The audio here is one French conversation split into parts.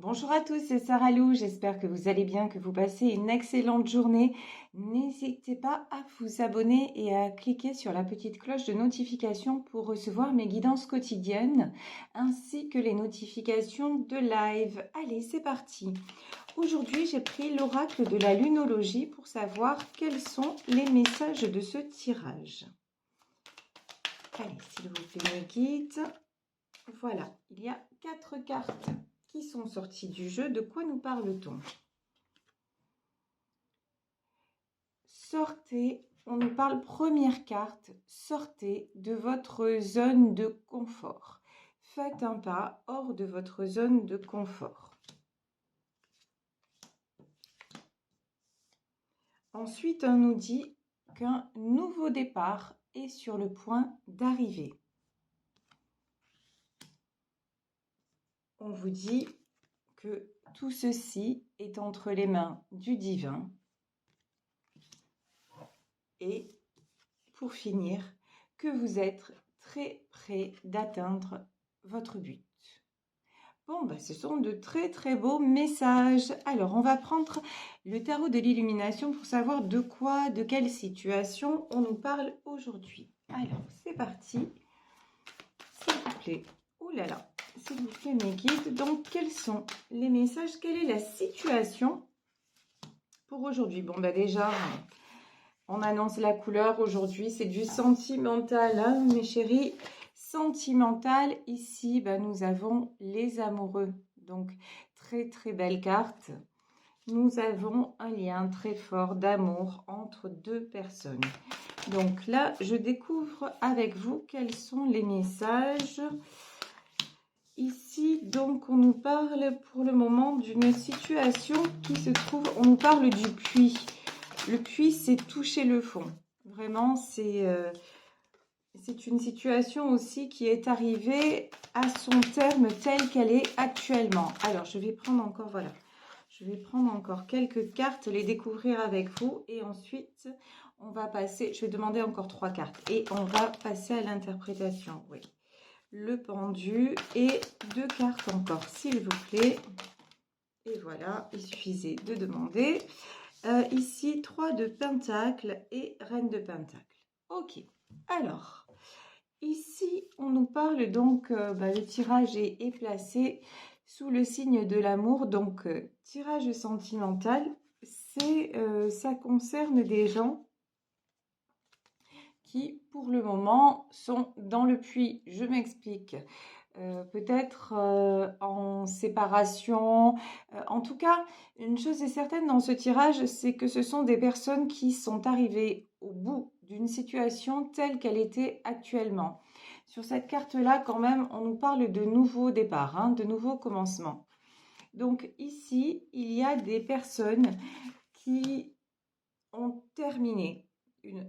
Bonjour à tous, c'est Sarah Lou, j'espère que vous allez bien, que vous passez une excellente journée. N'hésitez pas à vous abonner et à cliquer sur la petite cloche de notification pour recevoir mes guidances quotidiennes ainsi que les notifications de live. Allez, c'est parti. Aujourd'hui, j'ai pris l'oracle de la lunologie pour savoir quels sont les messages de ce tirage. Allez, s'il vous plaît, mes guides. Voilà, il y a 4 cartes qui sont sorties du jeu. De quoi nous parle-t-on? Sortez, on nous parle première carte, sortez de votre zone de confort. Faites un pas hors de votre zone de confort. Ensuite, on nous dit qu'un nouveau départ est sur le point d'arriver. On vous dit que tout ceci est entre les mains du divin. Et pour finir, que vous êtes très près d'atteindre votre but. Bon, ce sont de très très beaux messages. Alors, on va prendre le tarot de l'illumination pour savoir de quoi, de quelle situation on nous parle aujourd'hui. Alors, c'est parti. S'il vous plaît. Ouh là là. S'il vous plaît, mes guides. Donc, quels sont les messages? Quelle est la situation pour aujourd'hui? Bon, déjà, on annonce la couleur aujourd'hui. C'est du sentimental, hein, mes chéris. Sentimental. Ici, nous avons les amoureux. Donc, très, très belle carte. Nous avons un lien très fort d'amour entre deux personnes. Donc là, je découvre avec vous quels sont les messages. Ici, donc, on nous parle pour le moment d'une situation qui se trouve... On nous parle du puits. Le puits, c'est toucher le fond. Vraiment, c'est une situation aussi qui est arrivée à son terme tel qu'elle est actuellement. Alors, je vais prendre encore, voilà. Je vais prendre encore quelques cartes, les découvrir avec vous. Et ensuite, on va passer... Je vais demander encore 3 cartes. Et on va passer à l'interprétation. Oui. Le pendu et 2 cartes encore, s'il vous plaît. Et voilà, il suffisait de demander. Ici, 3 de Pentacle et Reine de Pentacle. Ok, alors, ici, on nous parle donc, le tirage est placé sous le signe de l'amour. Donc, tirage sentimental, ça concerne des gens qui, pour le moment, sont dans le puits. Je m'explique. Peut-être en séparation. En tout cas, une chose est certaine dans ce tirage, c'est que ce sont des personnes qui sont arrivées au bout d'une situation telle qu'elle était actuellement. Sur cette carte-là, quand même, on nous parle de nouveaux départs, hein, de nouveaux commencements. Donc ici, il y a des personnes qui ont terminé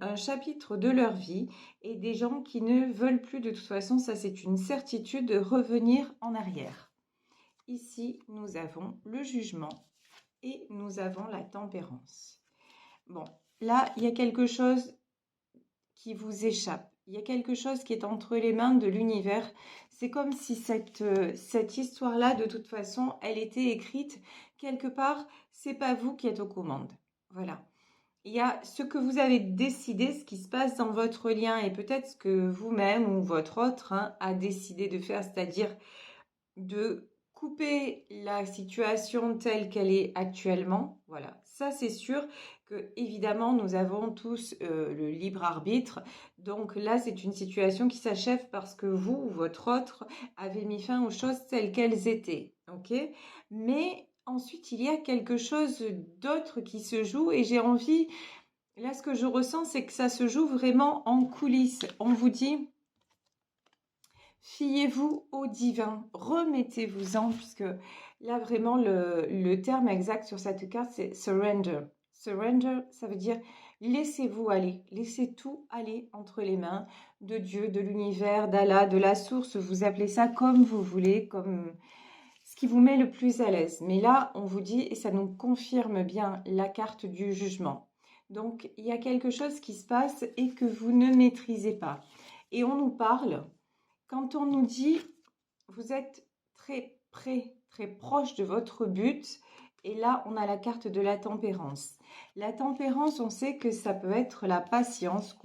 un chapitre de leur vie et des gens qui ne veulent plus de toute façon, ça c'est une certitude, de revenir en arrière. Ici, nous avons le jugement et nous avons la tempérance. Bon, là, il y a quelque chose qui vous échappe. Il y a quelque chose qui est entre les mains de l'univers. C'est comme si cette histoire-là, de toute façon, elle était écrite quelque part. C'est pas vous qui êtes aux commandes. Voilà. Il y a ce que vous avez décidé, ce qui se passe dans votre lien et peut-être ce que vous-même ou votre autre a décidé de faire, c'est-à-dire de couper la situation telle qu'elle est actuellement. Voilà, ça c'est sûr que évidemment nous avons tous le libre arbitre. Donc là c'est une situation qui s'achève parce que vous ou votre autre avez mis fin aux choses telles qu'elles étaient. Ok, mais ensuite, il y a quelque chose d'autre qui se joue et j'ai envie, là, ce que je ressens, c'est que ça se joue vraiment en coulisses. On vous dit, fiez-vous au divin, remettez-vous-en, puisque là, vraiment, le terme exact sur cette carte, c'est surrender. Surrender, ça veut dire laissez-vous aller, laissez tout aller entre les mains de Dieu, de l'univers, d'Allah, de la source, vous appelez ça comme vous voulez, comme ce qui vous met le plus à l'aise. Mais là, on vous dit, et ça nous confirme bien la carte du jugement. Donc, il y a quelque chose qui se passe et que vous ne maîtrisez pas. Et on nous parle, quand on nous dit, vous êtes très près, très proche de votre but. Et là, on a la carte de la tempérance. La tempérance, on sait que ça peut être la patience.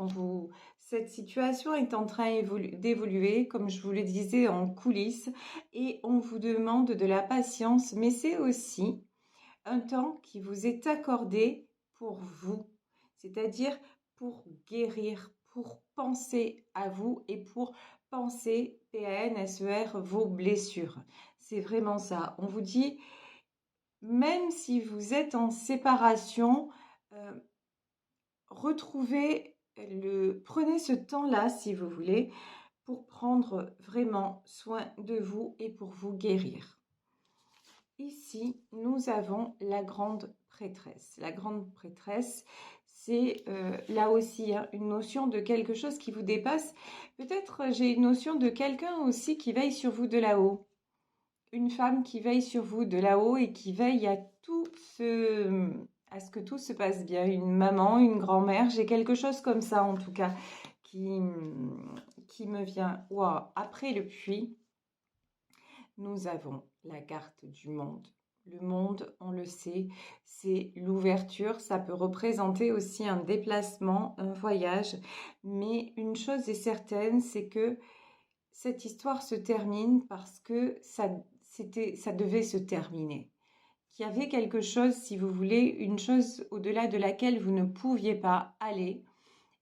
Cette situation est en train d'évoluer, comme je vous le disais, en coulisses. Et on vous demande de la patience. Mais c'est aussi un temps qui vous est accordé pour vous. C'est-à-dire pour guérir, pour penser à vous et pour penser, PANSER, vos blessures. C'est vraiment ça. On vous dit, même si vous êtes en séparation, euh, prenez ce temps-là, si vous voulez, pour prendre vraiment soin de vous et pour vous guérir. Ici, nous avons la grande prêtresse. La grande prêtresse, c'est là aussi une notion de quelque chose qui vous dépasse. Peut-être j'ai une notion de quelqu'un aussi qui veille sur vous de là-haut. Une femme qui veille sur vous de là-haut et qui veille à ce que tout se passe bien. Une maman, une grand-mère, j'ai quelque chose comme ça en tout cas qui me vient. Wow. Après le puits, nous avons la carte du monde. Le monde, on le sait, c'est l'ouverture. Ça peut représenter aussi un déplacement, un voyage. Mais une chose est certaine, c'est que cette histoire se termine parce que ça devait se terminer. Qu'il y avait quelque chose, si vous voulez, une chose au-delà de laquelle vous ne pouviez pas aller.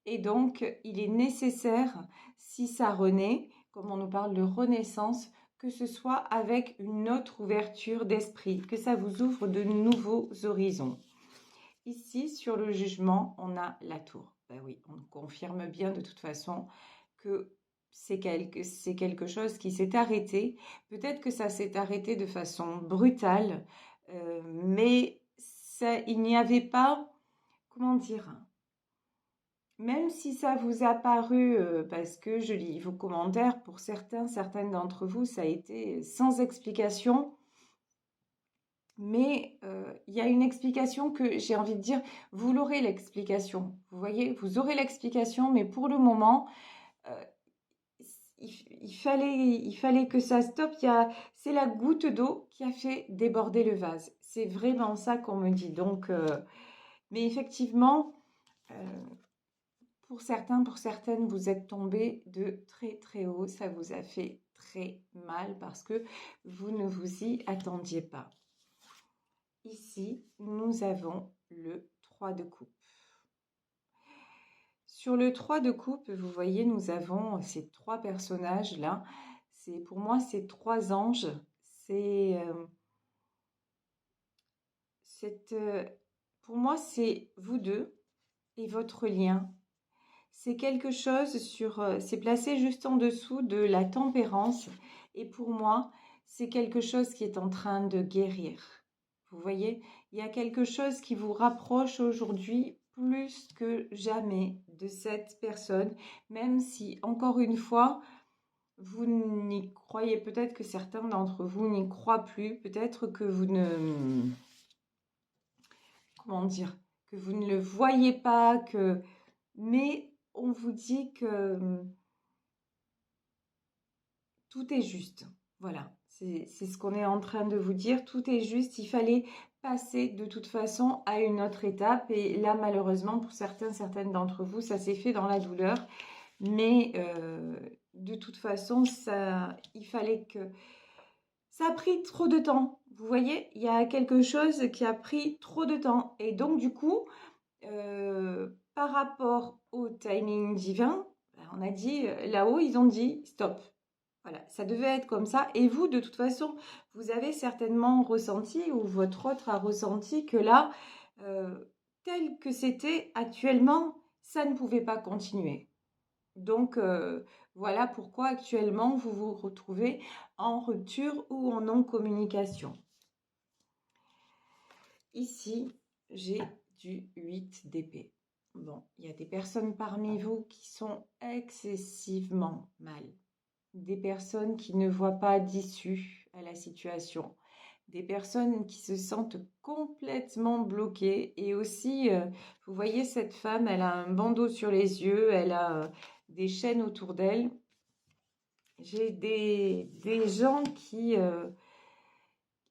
Et donc, il est nécessaire, si ça renaît, comme on nous parle de renaissance, que ce soit avec une autre ouverture d'esprit, que ça vous ouvre de nouveaux horizons. Ici, sur le jugement, on a la tour. Ben oui, on confirme bien de toute façon que c'est quelque chose qui s'est arrêté. Peut-être que ça s'est arrêté de façon brutale, mais il n'y avait pas, comment dire, même si ça vous a paru, parce que je lis vos commentaires, pour certaines d'entre vous, ça a été sans explication. Mais il y a une explication que j'ai envie de dire, vous l'aurez l'explication. Vous voyez, vous aurez l'explication, mais pour le moment, euh, il fallait que ça stoppe. C'est la goutte d'eau qui a fait déborder le vase. C'est vraiment ça qu'on me dit. Donc, mais effectivement, pour certains, pour certaines, vous êtes tombés de très très haut. Ça vous a fait très mal parce que vous ne vous y attendiez pas. Ici, nous avons le 3 de coupe. Sur le 3 de coupe, vous voyez, nous avons ces trois personnages-là. Pour moi, c'est trois anges. Pour moi, c'est vous deux et votre lien. C'est quelque chose c'est placé juste en dessous de la tempérance. Et pour moi, c'est quelque chose qui est en train de guérir. Vous voyez, il y a quelque chose qui vous rapproche aujourd'hui plus que jamais de cette personne, même si, encore une fois, vous n'y croyez, peut-être que certains d'entre vous n'y croient plus, peut-être que vous ne, comment dire, que vous ne le voyez pas, mais on vous dit que tout est juste. Voilà, c'est ce qu'on est en train de vous dire. Tout est juste. Il fallait passer de toute façon à une autre étape. Et là, malheureusement, pour certaines d'entre vous, ça s'est fait dans la douleur. Mais de toute façon, il fallait que... Ça a pris trop de temps. Vous voyez, il y a quelque chose qui a pris trop de temps. Et donc, du coup, par rapport au timing divin, on a dit, là-haut, ils ont dit stop. Voilà, ça devait être comme ça. Et vous, de toute façon, vous avez certainement ressenti, ou votre autre a ressenti que là, tel que c'était actuellement, ça ne pouvait pas continuer. Donc, voilà pourquoi actuellement, vous vous retrouvez en rupture ou en non-communication. Ici, j'ai du 8 d'épée. Bon, il y a des personnes parmi vous qui sont excessivement mal. Des personnes qui ne voient pas d'issue à la situation. Des personnes qui se sentent complètement bloquées. Et aussi, vous voyez cette femme, elle a un bandeau sur les yeux, elle a des chaînes autour d'elle. J'ai des gens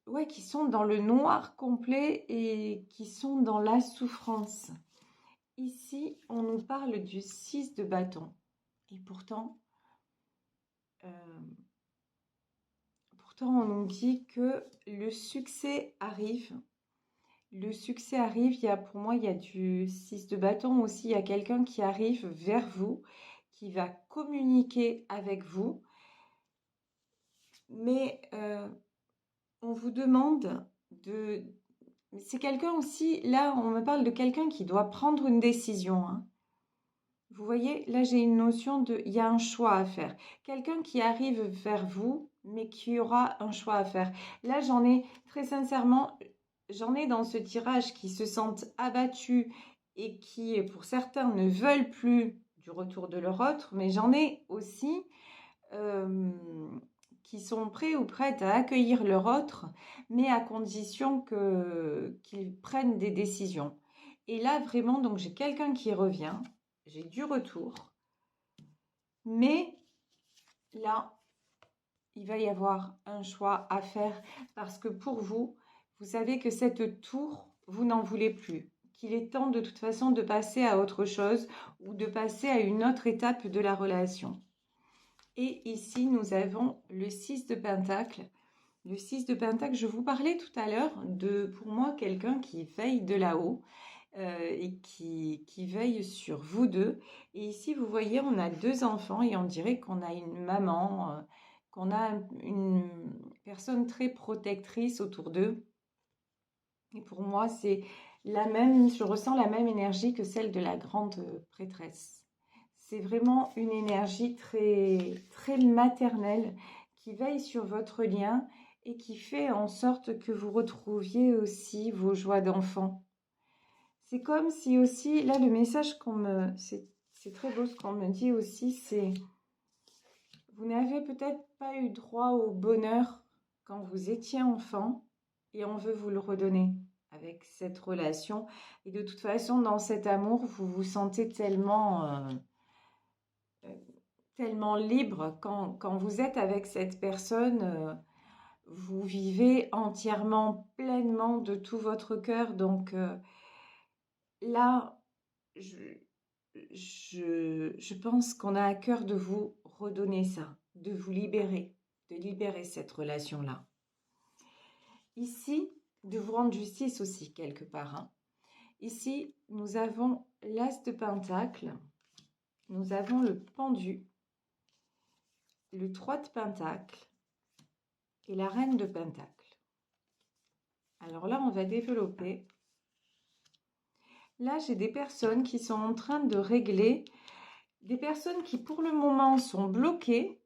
ouais, qui sont dans le noir complet et qui sont dans la souffrance. Ici, on nous parle du 6 de bâton. Et euh, pourtant, on nous dit que le succès arrive. Le succès arrive, pour moi, il y a du 6 de bâton aussi. Il y a quelqu'un qui arrive vers vous, qui va communiquer avec vous. Mais on vous demande de... C'est quelqu'un aussi, là, on me parle de quelqu'un qui doit prendre une décision, hein. Vous voyez, là, j'ai une notion de... Il y a un choix à faire. Quelqu'un qui arrive vers vous, mais qui aura un choix à faire. Là, j'en ai, très sincèrement, j'en ai dans ce tirage qui se sentent abattus et qui, pour certains, ne veulent plus du retour de leur autre, mais j'en ai aussi euh, qui sont prêts ou prêtes à accueillir leur autre, mais à condition qu'ils prennent des décisions. Et là, vraiment, donc j'ai quelqu'un qui revient, j'ai du retour, mais là, il va y avoir un choix à faire parce que pour vous, vous savez que cette tour, vous n'en voulez plus, qu'il est temps de toute façon de passer à autre chose ou de passer à une autre étape de la relation. Et ici, nous avons le 6 de Pentacle. Le 6 de Pentacle, je vous parlais tout à l'heure de, pour moi, quelqu'un qui veille de là-haut et qui veille sur vous deux. Et ici, vous voyez, on a deux enfants et on dirait qu'on a une maman, qu'on a une personne très protectrice autour d'eux. Et pour moi, c'est la même, je ressens la même énergie que celle de la grande prêtresse. C'est vraiment une énergie très, très maternelle qui veille sur votre lien et qui fait en sorte que vous retrouviez aussi vos joies d'enfant. C'est comme si aussi, là le message c'est très beau ce qu'on me dit aussi, c'est vous n'avez peut-être pas eu droit au bonheur quand vous étiez enfant et on veut vous le redonner avec cette relation. Et de toute façon, dans cet amour, vous vous sentez tellement libre quand vous êtes avec cette personne. Vous vivez entièrement, pleinement de tout votre cœur. Donc là, je pense qu'on a à cœur de vous redonner ça, de vous libérer, de libérer cette relation-là. Ici, de vous rendre justice aussi quelque part, hein. Ici, nous avons l'As de Pentacle, nous avons le Pendu, le 3 de Pentacle et la Reine de Pentacle. Alors là, on va développer. Là, j'ai des personnes qui sont en train de régler, des personnes qui pour le moment sont bloquées.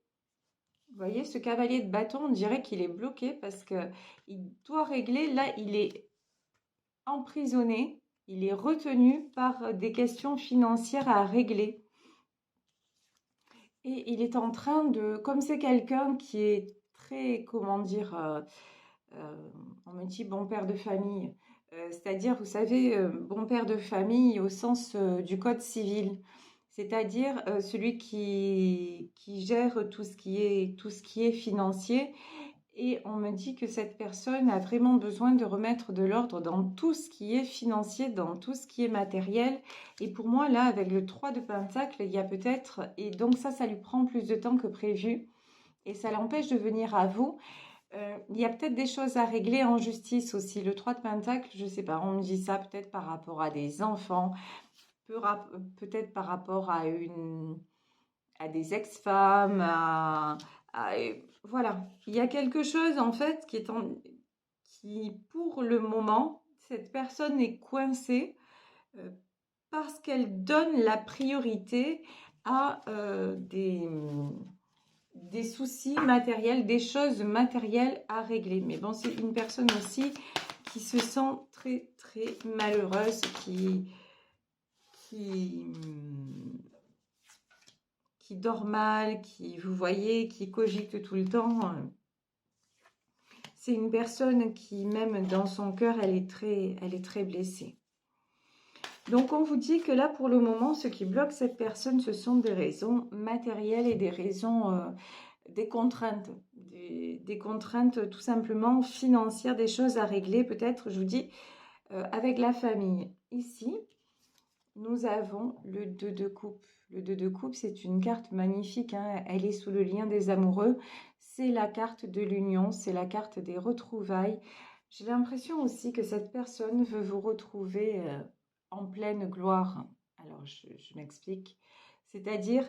Vous voyez, ce cavalier de bâton, on dirait qu'il est bloqué parce qu'il doit régler. Là, il est emprisonné, il est retenu par des questions financières à régler. Et il est en train de, comme c'est quelqu'un qui est très, comment dire, on me dit bon père de famille, c'est-à-dire, vous savez, bon père de famille au sens du code civil, c'est-à-dire celui qui gère tout ce qui est financier. Et on me dit que cette personne a vraiment besoin de remettre de l'ordre dans tout ce qui est financier, dans tout ce qui est matériel. Et pour moi, là, avec le 3 de Pentacle, il y a peut-être... Et donc ça lui prend plus de temps que prévu. Et ça l'empêche de venir à vous. Il y a peut-être des choses à régler en justice aussi. Le 3 de Pentacle, je ne sais pas, on me dit ça peut-être par rapport à des enfants, peut-être par rapport à des ex-femmes, voilà. Il y a quelque chose en fait qui pour le moment, cette personne est coincée parce qu'elle donne la priorité à des soucis matériels, des choses matérielles à régler. Mais bon, c'est une personne aussi qui se sent très très malheureuse, qui dort mal, vous voyez, qui cogite tout le temps. C'est une personne qui, même dans son cœur, elle est très blessée. Donc, on vous dit que là, pour le moment, ce qui bloque cette personne, ce sont des raisons matérielles et des raisons, des contraintes, des contraintes tout simplement financières, des choses à régler, peut-être, je vous dis, avec la famille. Ici, nous avons le 2 de coupe. Le 2 de coupe, c'est une carte magnifique, hein. Elle est sous le lien des amoureux. C'est la carte de l'union, c'est la carte des retrouvailles. J'ai l'impression aussi que cette personne veut vous retrouver en pleine gloire. Alors, je m'explique. C'est-à-dire,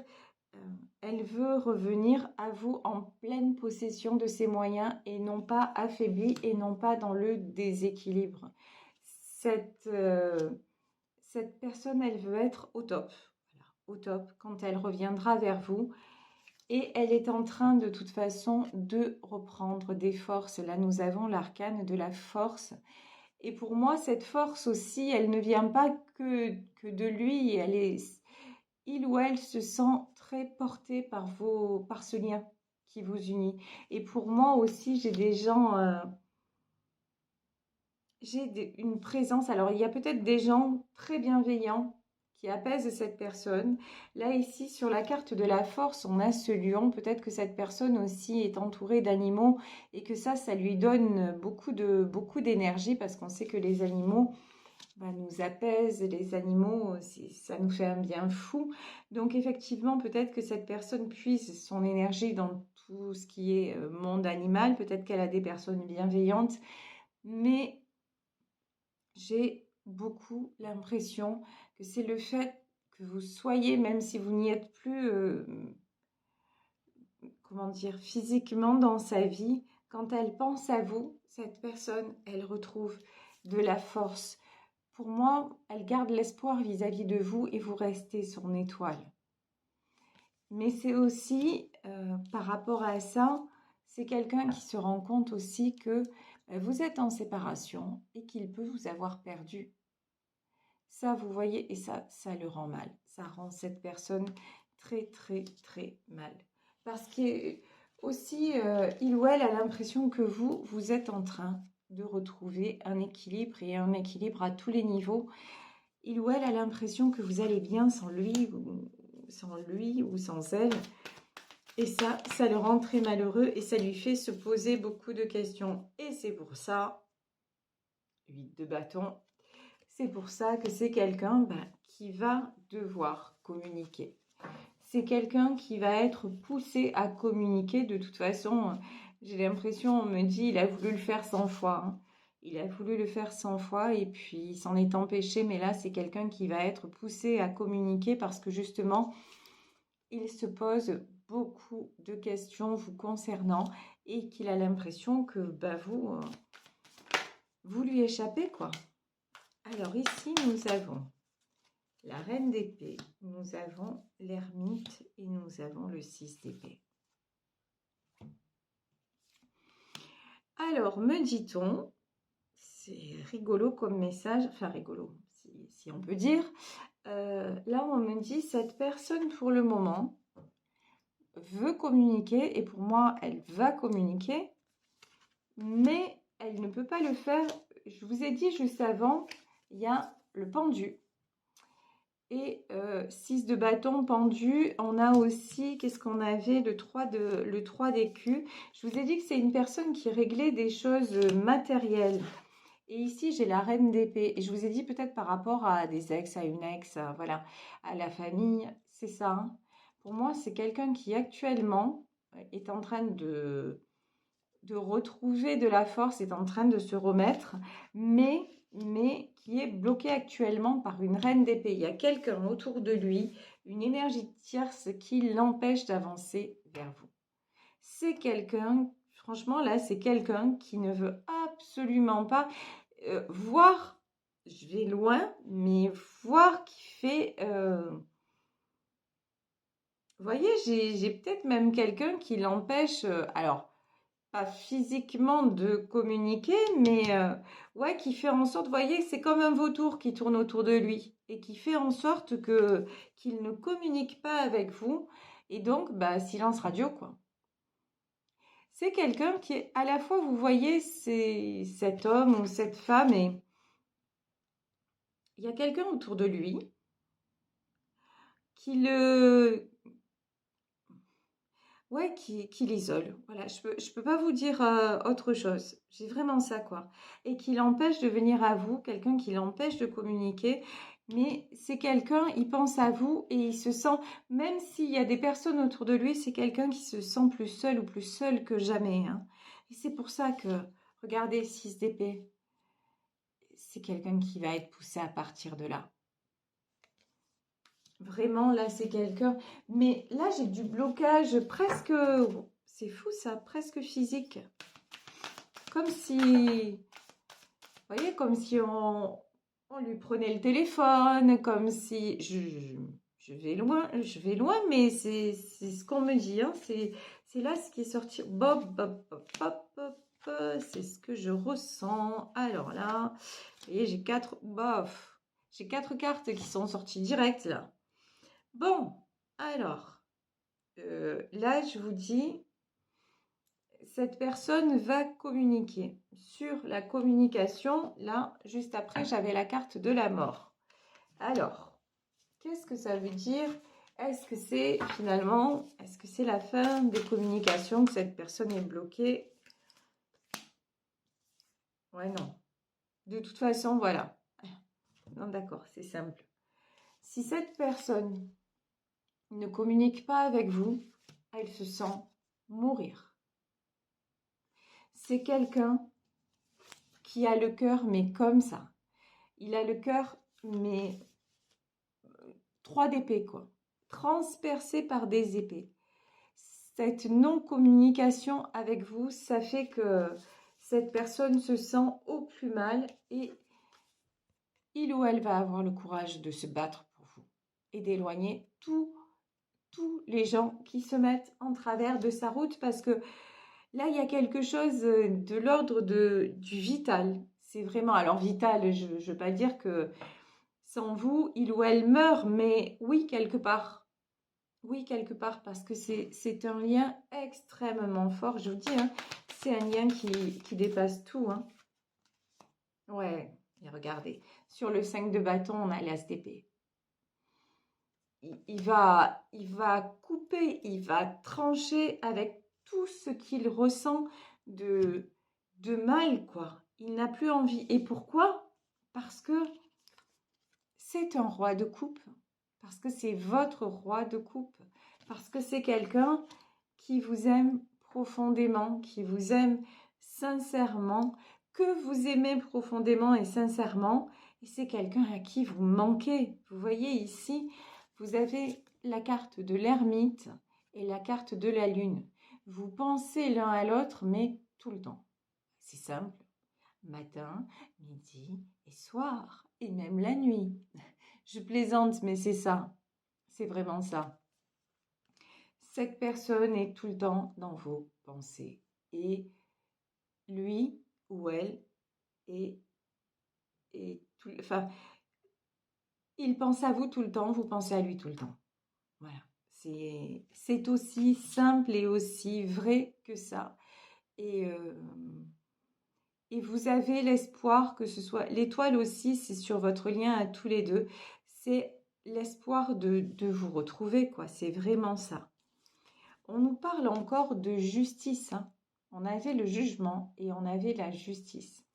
euh, elle veut revenir à vous en pleine possession de ses moyens et non pas affaiblie et non pas dans le déséquilibre. Cette, cette personne, elle veut être au top. Voilà, au top quand elle reviendra vers vous. Et elle est en train de toute façon de reprendre des forces. Là, nous avons l'arcane de la force. Et pour moi, cette force aussi, elle ne vient pas que de lui. Il ou elle se sent très porté par ce lien qui vous unit. Et pour moi aussi, j'ai des gens, une présence. Alors, il y a peut-être des gens très bienveillants qui apaisent cette personne. Là, ici, sur la carte de la force, on a ce lion. Peut-être que cette personne aussi est entourée d'animaux et que ça lui donne beaucoup d'énergie parce qu'on sait que les animaux nous apaisent. Les animaux, ça nous fait un bien fou. Donc, effectivement, peut-être que cette personne puise son énergie dans tout ce qui est monde animal. Peut-être qu'elle a des personnes bienveillantes. Mais j'ai beaucoup l'impression que c'est le fait que vous soyez, même si vous n'y êtes plus, comment dire, physiquement dans sa vie, quand elle pense à vous, cette personne, elle retrouve de la force. Pour moi, elle garde l'espoir vis-à-vis de vous et vous restez son étoile. Mais c'est aussi, par rapport à ça, c'est quelqu'un qui se rend compte aussi que vous êtes en séparation et qu'il peut vous avoir perdu. Ça, vous voyez, et ça le rend mal. Ça rend cette personne très, très, très mal. Parce que aussi, il ou elle a l'impression que vous êtes en train de retrouver un équilibre et un équilibre à tous les niveaux. Il ou elle a l'impression que vous allez bien sans lui ou sans elle. Et ça le rend très malheureux et ça lui fait se poser beaucoup de questions. Et c'est pour ça, 8 de bâton, c'est pour ça que c'est quelqu'un qui va devoir communiquer. C'est quelqu'un qui va être poussé à communiquer. De toute façon, j'ai l'impression, on me dit, il a voulu le faire 100 fois. Hein. Il a voulu le faire 100 fois et puis il s'en est empêché. Mais là, c'est quelqu'un qui va être poussé à communiquer parce que justement, il se pose beaucoup de questions vous concernant et qu'il a l'impression que vous lui échappez, quoi. Alors ici, nous avons la reine d'épée, nous avons l'ermite et nous avons le 6 d'épée. Alors, me dit-on, c'est rigolo comme message, enfin rigolo, si on peut dire. Là, on me dit, cette personne, pour le moment, veut communiquer, et pour moi, elle va communiquer, mais elle ne peut pas le faire. Je vous ai dit juste avant, il y a le pendu. Et 6 de bâton pendu, on a aussi, qu'est-ce qu'on avait, le 3 d'écu. Je vous ai dit que c'est une personne qui réglait des choses matérielles. Et ici, j'ai la reine d'épée. Et je vous ai dit peut-être par rapport à des ex, à une ex, voilà, à la famille, c'est ça. Hein. Pour moi, c'est quelqu'un qui actuellement est en train de retrouver de la force, est en train de se remettre, mais qui est bloqué actuellement par une reine d'épée. Il y a quelqu'un autour de lui, une énergie tierce qui l'empêche d'avancer vers vous. C'est quelqu'un, franchement là, c'est quelqu'un qui ne veut absolument pas voir, je vais loin, mais voir qui fait... vous voyez, j'ai peut-être même quelqu'un qui l'empêche... alors, pas physiquement de communiquer, mais ouais, qui fait en sorte, vous voyez, c'est comme un vautour qui tourne autour de lui et qui fait en sorte qu'il ne communique pas avec vous et donc silence radio quoi. C'est quelqu'un qui est à la fois, vous voyez, c'est cet homme ou cette femme et il y a quelqu'un autour de lui qui le Ouais, qui l'isole. Voilà, je peux pas vous dire autre chose. J'ai vraiment ça, quoi. Et qui l'empêche de venir à vous, quelqu'un qui l'empêche de communiquer. Mais c'est quelqu'un, il pense à vous et il se sent, même s'il y a des personnes autour de lui, c'est quelqu'un qui se sent plus seul ou plus seul que jamais, hein. Et c'est pour ça que, regardez, 6 d'épée, c'est quelqu'un qui va être poussé à partir de là. Vraiment, là, c'est quelqu'un. Mais là, j'ai du blocage presque. C'est fou ça, presque physique. Comme si. Vous voyez, comme si on lui prenait le téléphone, comme si. Je vais loin, mais c'est ce qu'on me dit. Hein. C'est là ce qui est sorti. Bob, bob, bob, bob, bob. C'est ce que je ressens. Alors là, vous voyez, j'ai 4. Bof. J'ai 4 cartes qui sont sorties directes là. Bon, alors, là, je vous dis, cette personne va communiquer. Sur la communication, là, juste après, j'avais la carte de la mort. Alors, qu'est-ce que ça veut dire? Est-ce que c'est finalement, est-ce que c'est la fin des communications, que cette personne est bloquée? Ouais, non. De toute façon, voilà. Non, d'accord, c'est simple. Si cette personne ne communique pas avec vous, elle se sent mourir. C'est quelqu'un qui a le cœur, mais comme ça. Il a le cœur, mais 3 d'épée, quoi. Transpercé par des épées. Cette non-communication avec vous, ça fait que cette personne se sent au plus mal et il ou elle va avoir le courage de se battre pour vous et d'éloigner tous les gens qui se mettent en travers de sa route parce que là, il y a quelque chose de l'ordre du vital. C'est vraiment, alors vital, je ne veux pas dire que sans vous, il ou elle meurt, mais oui, quelque part. Oui, quelque part, parce que c'est un lien extrêmement fort. Je vous dis, hein, c'est un lien qui dépasse tout. Hein. Ouais, et regardez, sur le 5 de bâton, on a l'as d'épée. Il va couper, il va trancher avec tout ce qu'il ressent de mal, quoi. Il n'a plus envie. Et pourquoi? Parce que c'est un roi de coupe. Parce que c'est votre roi de coupe. Parce que c'est quelqu'un qui vous aime profondément, qui vous aime sincèrement, que vous aimez profondément et sincèrement. Et c'est quelqu'un à qui vous manquez. Vous voyez ici, vous avez la carte de l'ermite et la carte de la lune. Vous pensez l'un à l'autre, mais tout le temps. C'est simple. Matin, midi et soir. Et même la nuit. Je plaisante, mais c'est ça. C'est vraiment ça. Cette personne est tout le temps dans vos pensées. Et lui ou elle est tout, enfin, il pense à vous tout le temps, vous pensez à lui tout le temps. Voilà. C'est aussi simple et aussi vrai que ça. Et, et vous avez l'espoir que ce soit... L'étoile aussi, c'est sur votre lien à tous les deux. C'est l'espoir de vous retrouver, quoi. C'est vraiment ça. On nous parle encore de justice. Hein. On avait le jugement et on avait la justice.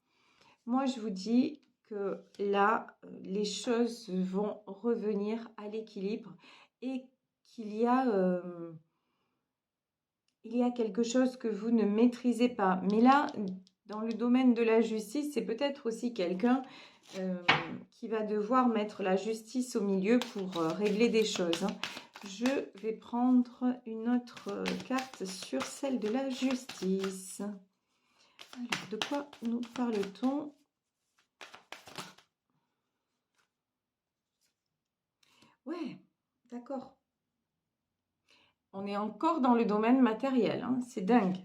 Moi, je vous dis que là, les choses vont revenir à l'équilibre et qu'il il y a quelque chose que vous ne maîtrisez pas. Mais là, dans le domaine de la justice, c'est peut-être aussi quelqu'un qui va devoir mettre la justice au milieu pour régler des choses. Hein. Je vais prendre une autre carte sur celle de la justice. Alors, de quoi nous parle-t-on? Ouais, d'accord. On est encore dans le domaine matériel, hein, c'est dingue.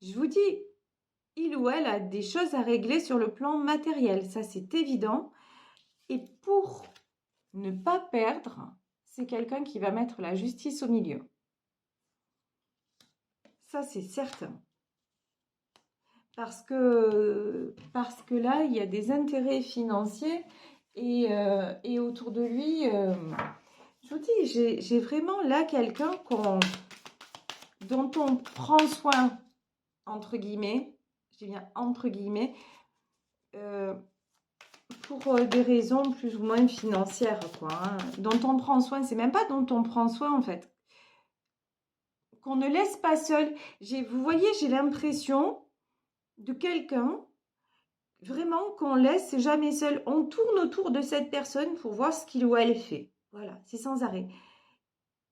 Je vous dis, il ou elle a des choses à régler sur le plan matériel, ça c'est évident. Et pour ne pas perdre, c'est quelqu'un qui va mettre la justice au milieu. Ça c'est certain. Parce que là, il y a des intérêts financiers et autour de lui, je vous dis, j'ai vraiment là quelqu'un dont on prend soin, entre guillemets, je dis bien entre guillemets, pour des raisons plus ou moins financières, quoi, hein. Dont on prend soin, c'est même pas dont on prend soin en fait. Qu'on ne laisse pas seul. Vous voyez, j'ai l'impression de quelqu'un, vraiment qu'on laisse jamais seul. On tourne autour de cette personne pour voir ce qu'il ou elle fait. Voilà, c'est sans arrêt.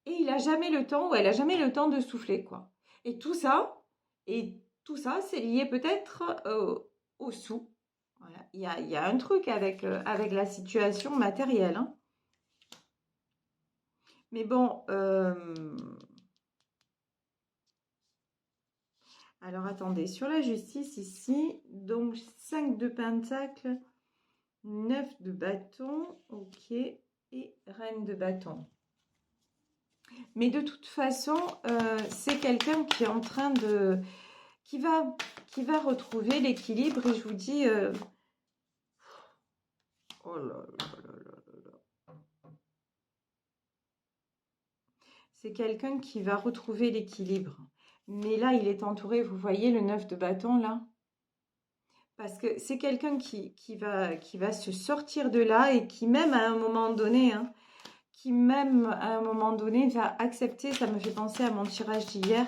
Et il a jamais le temps, ou elle a jamais le temps de souffler, quoi. Et tout ça, c'est lié peut-être au sous. Voilà. Il y a un truc avec, avec la situation matérielle, hein. Mais bon, alors attendez, sur la justice ici, donc 5 de pentacles, 9 de bâton, ok, et reine de bâton. Mais de toute façon, c'est quelqu'un qui est en train de... qui va retrouver l'équilibre et je vous dis... oh là là là là là là. C'est quelqu'un qui va retrouver l'équilibre. Mais là, il est entouré, vous voyez le 9 de bâton là? Parce que c'est quelqu'un qui va se sortir de là et qui même à un moment donné, hein, va accepter, ça me fait penser à mon tirage d'hier,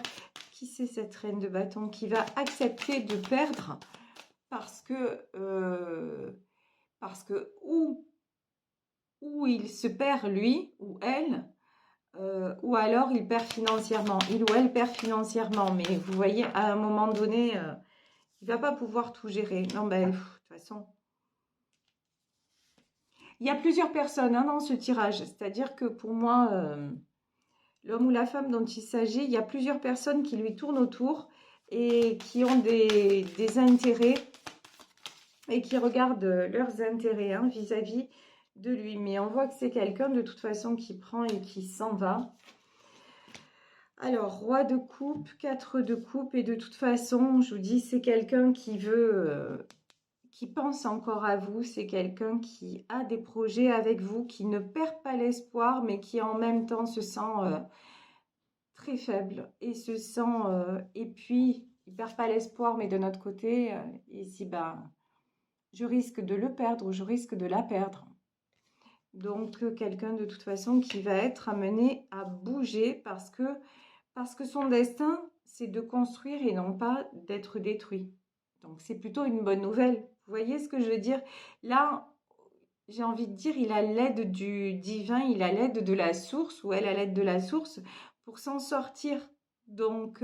qui c'est cette reine de bâton qui va accepter de perdre parce que ou il se perd lui ou elle, ou alors il perd financièrement, il ou elle perd financièrement, mais vous voyez à un moment donné, il va pas pouvoir tout gérer. Non, ben, de toute façon, il y a plusieurs personnes hein, dans ce tirage. C'est-à-dire que pour moi, l'homme ou la femme dont il s'agit, il y a plusieurs personnes qui lui tournent autour et qui ont des intérêts et qui regardent leurs intérêts hein, vis-à-vis de lui. Mais on voit que c'est quelqu'un de toute façon qui prend et qui s'en va. Alors, roi de coupe, 4 de coupe, et de toute façon, je vous dis, c'est quelqu'un qui veut, qui pense encore à vous, c'est quelqu'un qui a des projets avec vous, qui ne perd pas l'espoir, mais qui en même temps se sent très faible, et se sent, et puis, il perd pas l'espoir, mais de notre côté, ici, ben, je risque de le perdre, ou je risque de la perdre. Donc, quelqu'un de toute façon qui va être amené à bouger parce que son destin, c'est de construire et non pas d'être détruit. Donc, c'est plutôt une bonne nouvelle. Vous voyez ce que je veux dire? Là, j'ai envie de dire, il a l'aide du divin, il a l'aide de la source, ou elle a l'aide de la source pour s'en sortir. Donc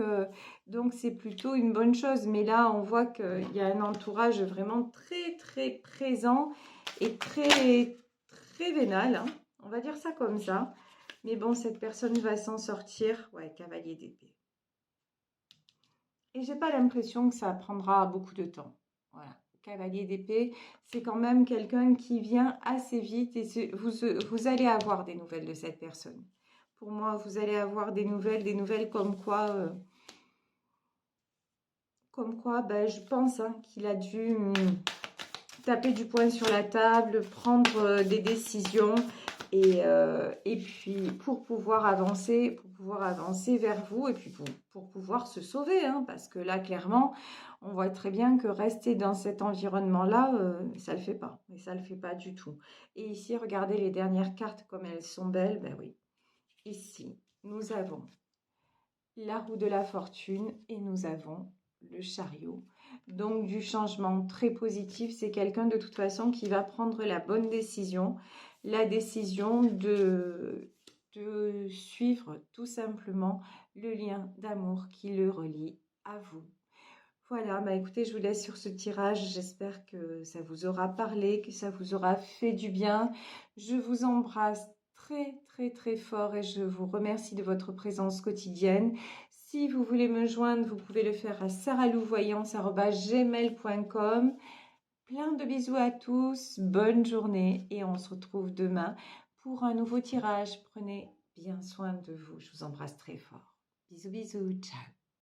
c'est plutôt une bonne chose. Mais là, on voit qu'il y a un entourage vraiment très, très présent et très, très vénal, hein. On va dire ça comme ça. Mais bon, cette personne va s'en sortir. Ouais, cavalier d'épée. Et j'ai pas l'impression que ça prendra beaucoup de temps. Voilà. Cavalier d'épée, c'est quand même quelqu'un qui vient assez vite et vous allez avoir des nouvelles de cette personne. Pour moi, vous allez avoir des nouvelles comme quoi, ben, je pense hein, qu'il a dû taper du poing sur la table, prendre des décisions et puis pour pouvoir avancer vers vous et puis pour pouvoir se sauver, hein, parce que là, clairement, on voit très bien que rester dans cet environnement-là, ça ne le fait pas, mais ça ne le fait pas du tout. Et ici, regardez les dernières cartes comme elles sont belles, ben oui. Ici, nous avons la roue de la fortune et nous avons le chariot. Donc du changement très positif, c'est quelqu'un de toute façon qui va prendre la bonne décision, la décision de suivre tout simplement le lien d'amour qui le relie à vous. Voilà, bah écoutez, je vous laisse sur ce tirage. J'espère que ça vous aura parlé, que ça vous aura fait du bien. Je vous embrasse très, très, très fort et je vous remercie de votre présence quotidienne. Si vous voulez me joindre, vous pouvez le faire à saralouvoyance@gmail.com. Plein de bisous à tous, bonne journée et on se retrouve demain pour un nouveau tirage. Prenez bien soin de vous. Je vous embrasse très fort. Bisous, bisous, ciao.